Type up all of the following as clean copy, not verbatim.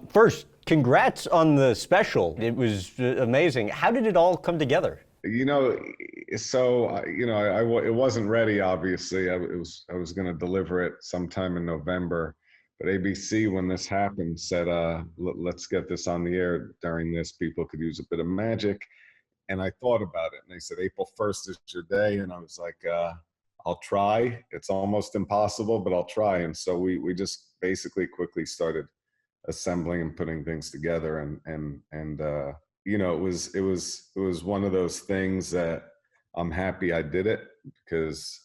First, congrats on the special. It was amazing. How did it all come together? You know, it wasn't ready. Obviously, I was going to deliver it sometime in November, but ABC, when this happened, said, "Let's get this on the air during this. People could use a bit of magic." And I thought about it, and they said April 1st is your day, and I was like, "I'll try. It's almost impossible, but I'll try." And so we just basically quickly started assembling and putting things together, and it was one of those things that I'm happy I did it, because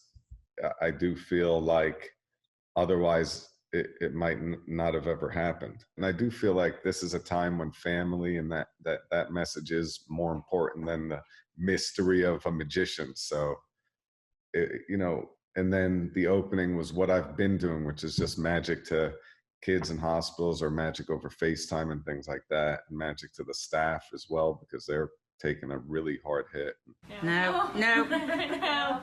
I do feel like otherwise it might not have ever happened. And I do feel like this is a time when family and that message is more important than the mystery of a magician. So and then the opening was what I've been doing, which is just magic to kids in hospitals, or magic over FaceTime and things like that, and magic to the staff as well, because they're taking a really hard hit. No, no. No.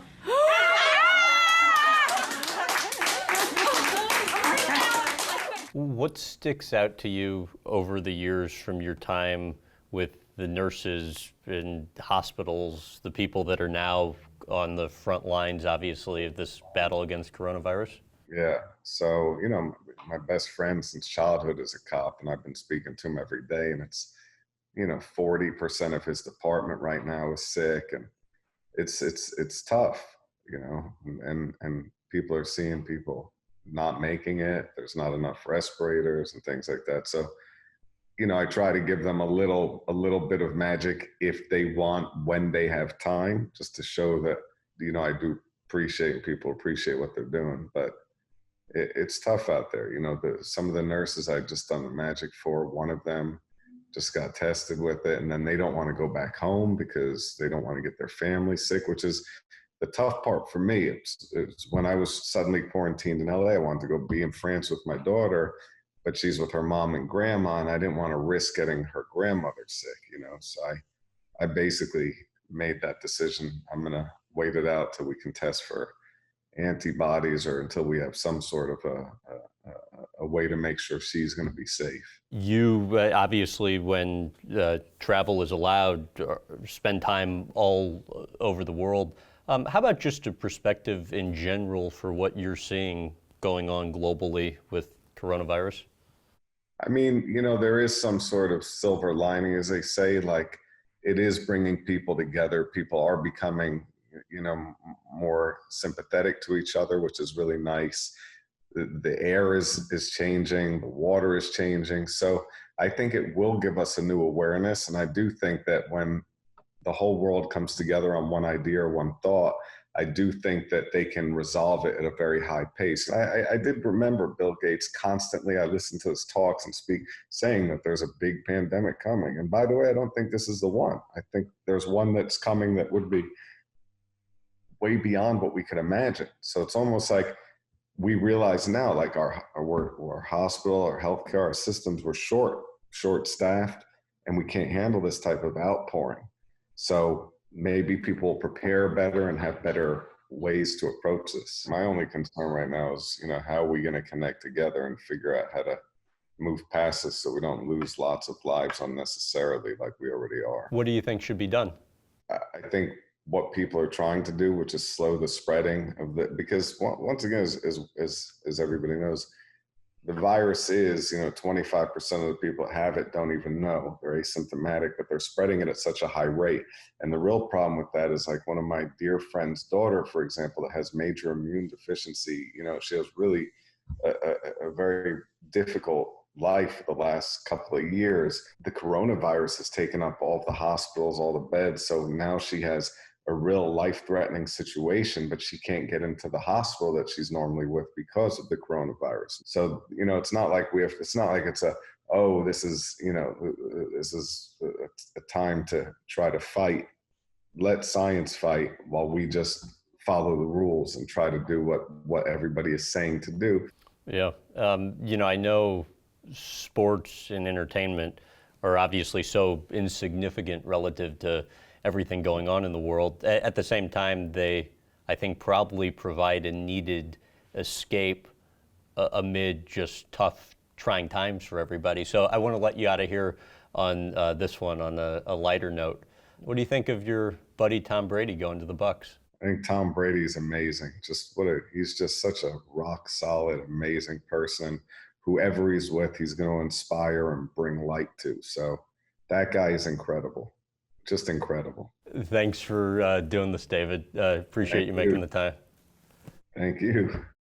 What sticks out to you over the years from your time with the nurses in hospitals, the people that are now on the front lines, obviously, of this battle against coronavirus? Yeah. So, my best friend since childhood is a cop, and I've been speaking to him every day. And it's, 40% of his department right now is sick, and it's tough, and people are seeing people not making it. There's not enough respirators and things like that. So, I try to give them a little bit of magic if they want, when they have time, just to show that, I do appreciate people appreciate what they're doing. But it's tough out there. Some of the nurses I've just done the magic for, one of them just got tested with it, and then they don't want to go back home because they don't want to get their family sick, which is the tough part for me. It's when I was suddenly quarantined in LA, I wanted to go be in France with my daughter, but she's with her mom and grandma, and I didn't want to risk getting her grandmother sick, So I basically made that decision. I'm going to wait it out till we can test for antibodies, or until we have some sort of a way to make sure she's going to be safe. You obviously, when travel is allowed, spend time all over the world. How about just a perspective in general for what you're seeing going on globally with coronavirus? I mean, there is some sort of silver lining, as they say. Like, it is bringing people together. People are becoming, more sympathetic to each other, which is really nice. The air is changing, the water is changing. So I think it will give us a new awareness. And I do think that when the whole world comes together on one idea or one thought, I do think that they can resolve it at a very high pace. I did remember Bill Gates constantly, I listened to his talks and saying that there's a big pandemic coming. And by the way, I don't think this is the one. I think there's one that's coming that would be way beyond what we could imagine. So it's almost like we realize now, like our hospital, our healthcare, our systems were short-staffed, and we can't handle this type of outpouring. So maybe people will prepare better and have better ways to approach this. My only concern right now is, how are we going to connect together and figure out how to move past this so we don't lose lots of lives unnecessarily like we already are. What do you think should be done? I think what people are trying to do, which is slow the spreading of because once again, as everybody knows, the virus is, 25% of the people that have it don't even know. They're asymptomatic, but they're spreading it at such a high rate. And the real problem with that is, like, one of my dear friend's daughter, for example, that has major immune deficiency, she has really a very difficult life the last couple of years. The coronavirus has taken up all the hospitals, all the beds. So now she has a real life-threatening situation, but she can't get into the hospital that she's normally with because of the coronavirus. So, it's not like this is a time to try to fight. Let science fight while we just follow the rules and try to do what everybody is saying to do. Yeah. I know sports and entertainment are obviously so insignificant relative to everything going on in the world. At the same time, they, I think, probably provide a needed escape amid just tough trying times for everybody. So I want to let you out of here on this one on a lighter note. What do you think of your buddy Tom Brady going to the Bucks? I think Tom Brady is amazing. He's just such a rock solid, amazing person. Whoever he's with, he's going to inspire and bring light to. So that guy is incredible. Just incredible. Thanks for doing this, David. Appreciate you making the time. Thank you.